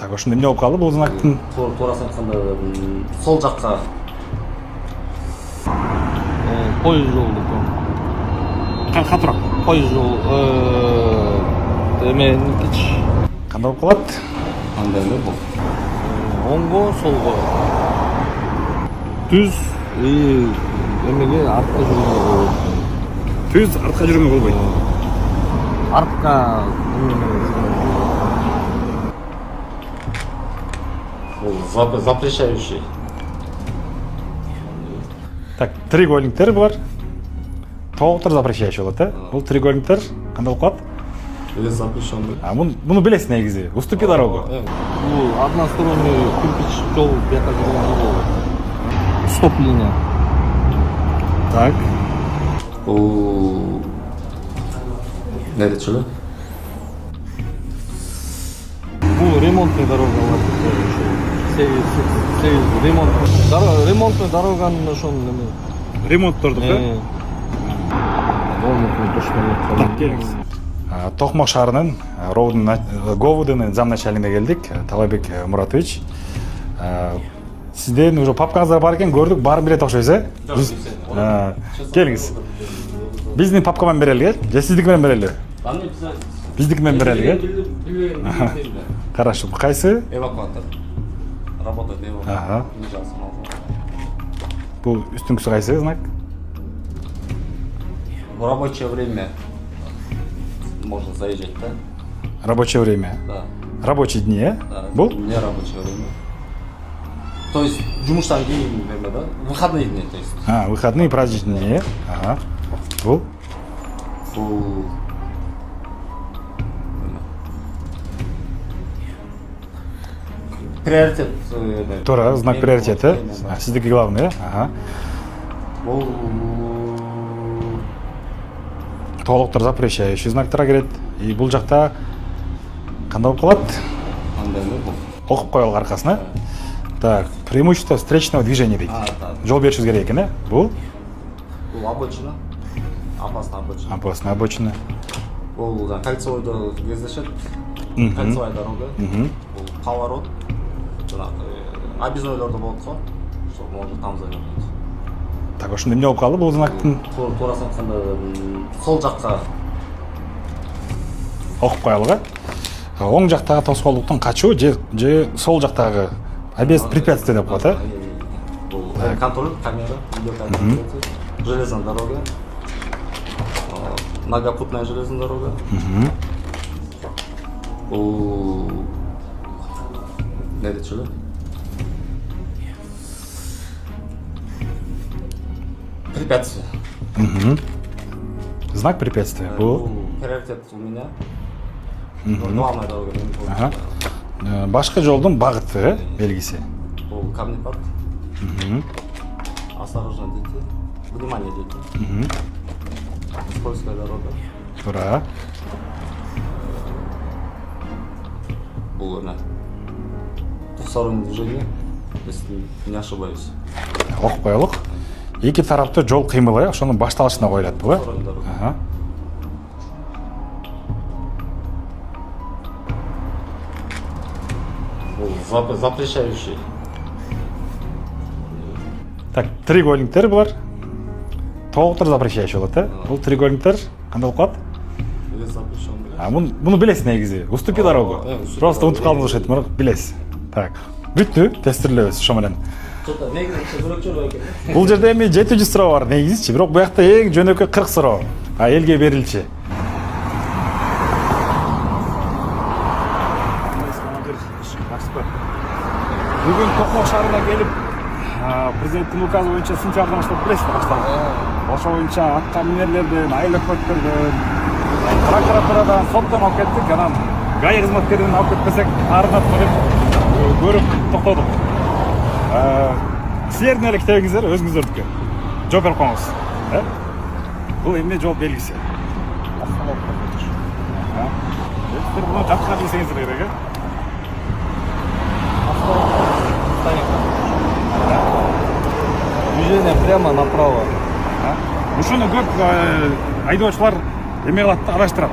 Так, ошондо эмне болуп калды бул знактын? Туурасын айтканда сол жакка поезд жолдуку. Катыраак. Поезд жол эменикичи. Кандай болуп калат? андай эле бул. Оңго, солго. Түз эмеге артка жүргөнгө болот. Түз артка жүргөнгө болбойт. Артка Бул запрещающий. Так, треугольниктер бар. Толуктар запрещающий болот, э? Бул треугольниктер кандай болуп калат? Или запрещенный. Муну билесиз негизи. Уступи дорогу. бул односторонний кирпич жол бияка жүргөнгө болот. Стоп линия. Так. Бул не дечеле? Бул ремонтный дорогалар. Ремонтный дороганын ошон эме. Ремонтторду, э? Так, келиңиз. Токмок шаарынын ГОВУдун замначальниге келдик, Талайбек Муратович. Сизден уже папкаңыздар бар экен, көрдүк, барып берет окшойсуз, э? Келиңиз. Биздин папка менен берели, же сиздики менен берели? Биздики менен берели, э? Хорошо, кайсы? Эвакуатор. Работает эвакуатор. Бул үстүңкүсү кайсы знак? В рабочее время можно заезжать, да? Рабочее время. Да. Рабочие дни, э? Да. Бул? Не рабочее время. То есть жумуштан кийин время, да? Выходные дни, то есть. Выходные праздничные дни, э? Ага. Бул? Бул приоритет. Туура, знак приоритета. Сиздики главный, э? Ага. Бул Толуктар запрещающий знактар кирет. И бул жакта кандай болуп калат? андай эле бул. Окуп коелук аркасына. Так, преимущество встречного движения дейт. Да. Жол беришиңиз керек экен, э? Бул? Бул обочина. Опасная обочина. Опасная обочина. Бул кольцевойдо кездешет. Кольцевая дорога. Бул поворот. Объезднойлордо болот го. Что можно там завернуть. Так, ошондо эмне болуп калды бул знактын? Туурасын айтканда сол жакка Окуп коелук, э? Оң жактагы тоскоолдуктан качуу же сол жактагы объезд препятствия деп коет, э? Бул контроль, камера, видеокамера, железная дорога. Многопутная железная дорога. Бул не дечеле? Препятствие. Знак препятствия. Бул? Приоритет у меня. Главная дорога. Ага. Башка жолдун багыты, э? Белгиси. Бул камнепад. Осторожно идите. Внимание идите. Скользкая дорога. Туура. Бул эме двухстороннее движение, если не ошибаюсь. Окуп коелук. Эки тарапта жол кыймылы, ошонун башталышына коюлат бул, э? Двухсторонняя дорога. Ага. Бул запрещающий. Так, треугольниктер бар. Толуктар запрещающий болот, э? Бул треугольниктер кандай болуп калат? Или запрещенный. Муну билесиз негизи. Уступи дорогу. Просто унутуп калдыңыз окшойт, бирок билесиз. Так, бүттү, тестирлебиз ошо менен. Бул жерде эми 700 суроо бар негизичи, бирок буякта эң жөнөкөй 40 суроо. Элге берилчи. Бүгүн Токмок шаарына келип, президенттин указы боюнча сентябрдан баштап билесиздер башталды. Ошо боюнча атка минерлерден, айsill өкмөттөрдөн, прокуратурадан, соттон алып кеттик, анан ГАИ кызматкерин алып кетпесек, арынат деп көрүп токтодук. Силердин эле китебиңиздер өзүңүздөрдүкү. Жооп берип коюңуз. Бул эмне жол белгиси. Силер буну жакшыраак билсеңиздер керек, э? Движение прямо направо. Ушуну көп айдоочулар эме кылат да, адаштырат.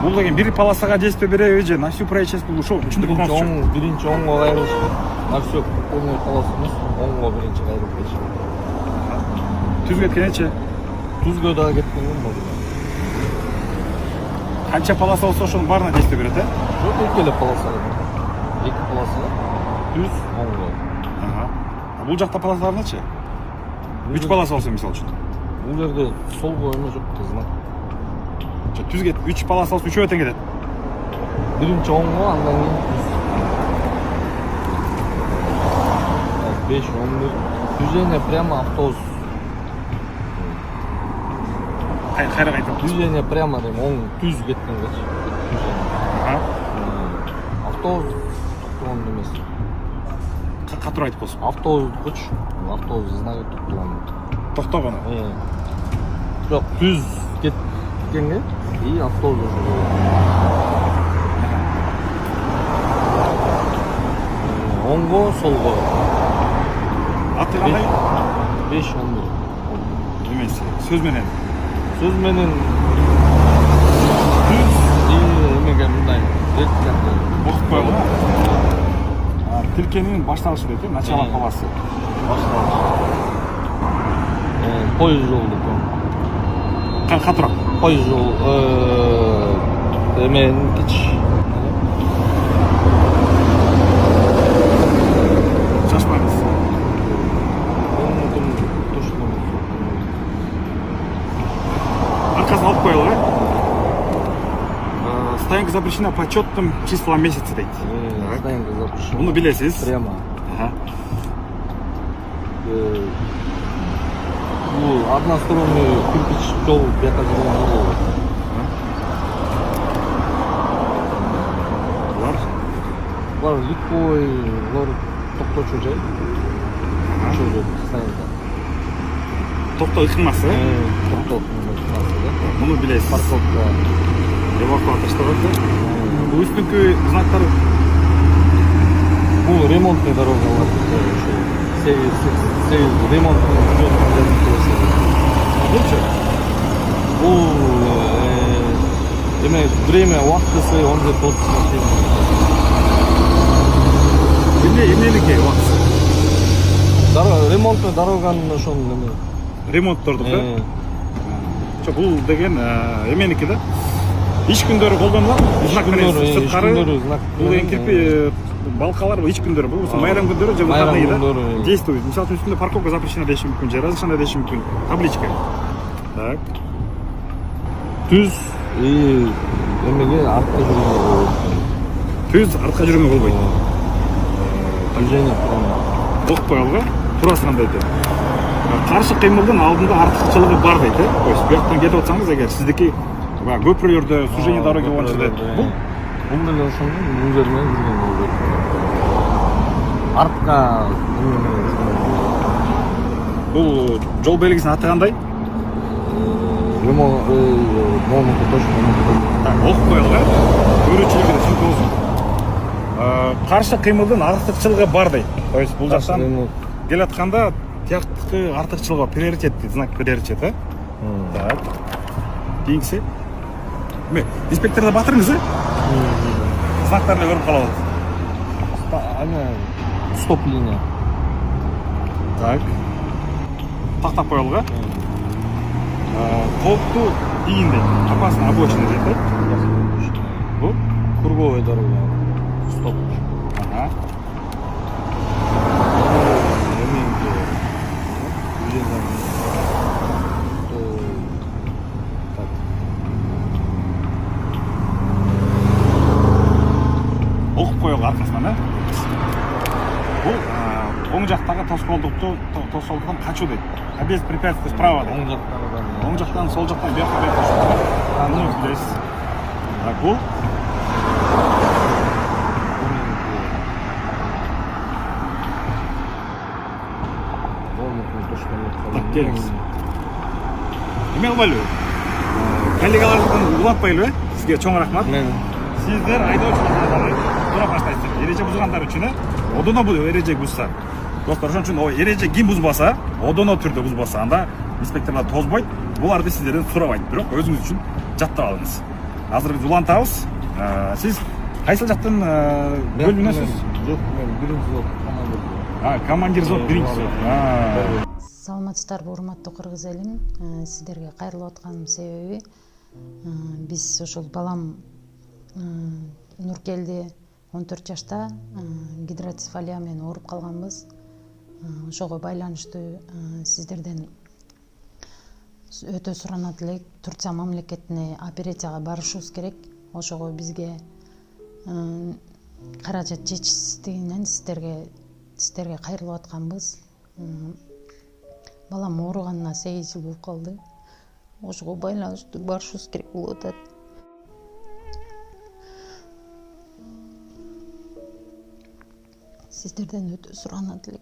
Бул деген бир полосага действие береби же на всю проезжую часть ушул үчүндө токмокчу? Биринчи оңго кайрылыш. На все полный полос эмес. Оңго биринчи кайрылып кетиш. Түз кеткенчи? Түзгө дагы кеткен болду. Канча полоса болсо ошонун баарына действие берет, э? Жок, эки эле полоса. Эки полоса. Түз оңго. А бул жакта полосаларнычы? 3 полоса болсо мисалы үчүн. Бул жерде солго эме жок, кызмат. Түз кет 3 полоса болсо үчөө тең кетет. Биринчи оңго, андан кийин түз. 5 11. Движение прямо автобус. Кайра кайтып. Движение прямо дейм, оң түз кеткен кеч. Автобус токтогон эмес. Катуур айтып болсун. Автобус автобус знаги токтогон. Токтогону. Жок, түз кеткенге и автобус уже. Оңго, солго. Аты кандай? 5 11. Эмес, сөз менен. Сөз менен түз и эмеге мындай жеткен. Окуп коелу. Тилкенин башталышы дейт, начало полосы. Поезд жол деп. Катуураак. Поезд жол эменикич. Шашпаңыз. Аркасын алып коелу, э? Стоянка запрещена по четным числам месяца дейт. Стоянка запрещена. Буну билесиз. Прямо. Бул односторонний кирпич жол бияка жүргөн жол. Булар Ликой, булар токточу жай. Ошол жер стоянка. Токто ыкмасы, э? Токтоп ыкмасы, да? Муну билесиз. Парковка. Эвакуатор штабы. Бул үстүнкү знактар Бул ремонтный дорога. Сегиз ремонтный Булчу? Бул эме время убактысы он же тот. Эмнеликке убактысы? Ремонтный дороганын ошонун эме. Ремонттордук, да? Бул деген эменики да? Иш күндөрү колдонулат. Знак менен сырткары. Бул деген кирпи балкалар ич күндөрү. Бул майрам күндөрү же выходные да? Действует. Мисалы үчүн үстүндө парковка запрещена деши мүмкүн, же разрешена деши мүмкүн. Табличка. Так. Түз и эмеге артка жүргөнгө болбойт. Түз артка жүргөнгө болбойт. Движение прямо. Окуп коелу, турасы кандай дейт. Каршы кыймылдын алдында артыкчылыгы бар дейт, э? То есть бияктан кетип атсаңыз эгер сиздики көпүрөлөрдө сужение дороги боюнча дейт. Бул деле ошондо бул жер менен жүргөн болбойт. Артка бул жол белгисинин аты кандай? Ремонт Так, окуп коелу, э? Көрүүчүлөргө түшүнүктүү болсун. Каршы кыймылдын артыкчылыгы бар дейт. То есть бул жактан келатканда тияктыкы артыкчылыгы приоритет дейт, знак приоритет, э? Так. Кийинкиси. Инспекторда батырыңыз, э? Знактарды көрүп калып атат. Стоп линия. Так. Тактап коелу, э? Кооптуу ийин дейт. Опасно обочина дейт, э? Бул Круговая дорога. Стоп. Окуп коелу аркасынан, э? Бул оң жактагы тоскоолдуктан качуу дейт. Без препятствий справа дейт. Оң жактан, сол жактан, бияка муну билесиз. Так, бул так, келиңиз. Эме кылбайлыбы? Коллегаларыңыздан улантпайлыбы? Сизге чоң рахмат. Сиздер айдоочулар тура баштайсыздар. Эреже бузгандар үчүн, одоно бул эреже бузса. Достор, ошон үчүн эреже ким бузбаса, одоно түрдө бузбаса, анда инспекторлор тозбойт. Буларды сиздерден сурабайт, бирок өзүңүз үчүн жаттап алыңыз. азыр биз улантабыз. Сиз кайсыл жактан бөлүнөсүз? Жок, мен биринчи взвод командир. Командир взвод биринчи взвод. Саламатсыздарбы, урматтуу кыргыз элим. Сиздерге кайрылып атканымдын себеби биз ушул балам Нуркелди 14 жашта гидроцефалия менен ооруп калганбыз. Ошого байланыштуу сиздерден өтө суранат элек. Турция мамлекетине операцияга барышыбыз керек. Ошого бизге каражат жетишсиздигинен сиздерге кайрылып атканбыз. Балам ооруганына 8 жыл болуп калды. Ошого байланыштуу барышыбыз керек болуп атат. Сиздерден өтө суранат элек.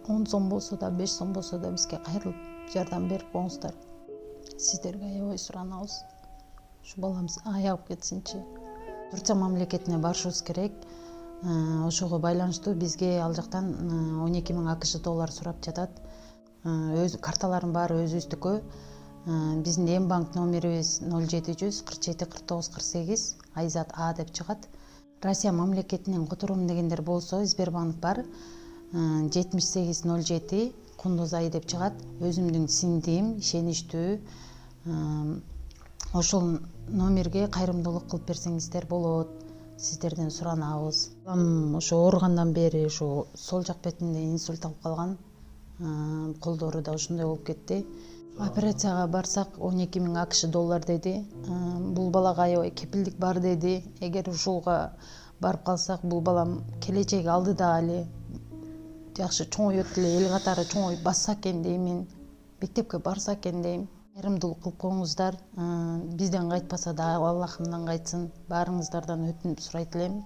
10 сом болсо да, 5 сом болсо да бизге кайрылып жардам берип коюңуздар. Сиздерге аябай суранабыз. Ушу баламыз аягып кетсинчи. Турция мамлекетине барышыбыз керек. Ошого байланыштуу бизге ал жактан 12 000 АКШ доллар сурап жатат. Өз карталарым баары өзүбүздүкү. Биздин эм банк номерибиз 0700 47 49 48 Айзат А деп чыгат. Россия мамлекетинен которуум дегендер болсо Сбербанк бар. 7807 Кундуз Ай деп чыгат. Өзүмдүн сиңдим, ишеничтүү. Ошол номерге кайрымдуулук кылып берсеңиздер болот. Сиздерден суранабыз. Балам ошо ооругандан бери ошо сол жак бетинде инсульт алып калган. Колдору да ушундай болуп кетти. Операцияга барсак 12 000 АКШ доллар деди. Бул балага аябай кепилдик бар деди. Эгер ушуга барып калсак, бул балам келечеги алдыда эле жакшы чоңойот эле, эл катары чоңоюп басса экен деймин. Мектепке барса экен дейм. Кайрымдуулук кылып коюңуздар. Бизден кайтпаса да Аллахымдан кайтсын. Баарыңыздардан өтүнүп сурайт элем.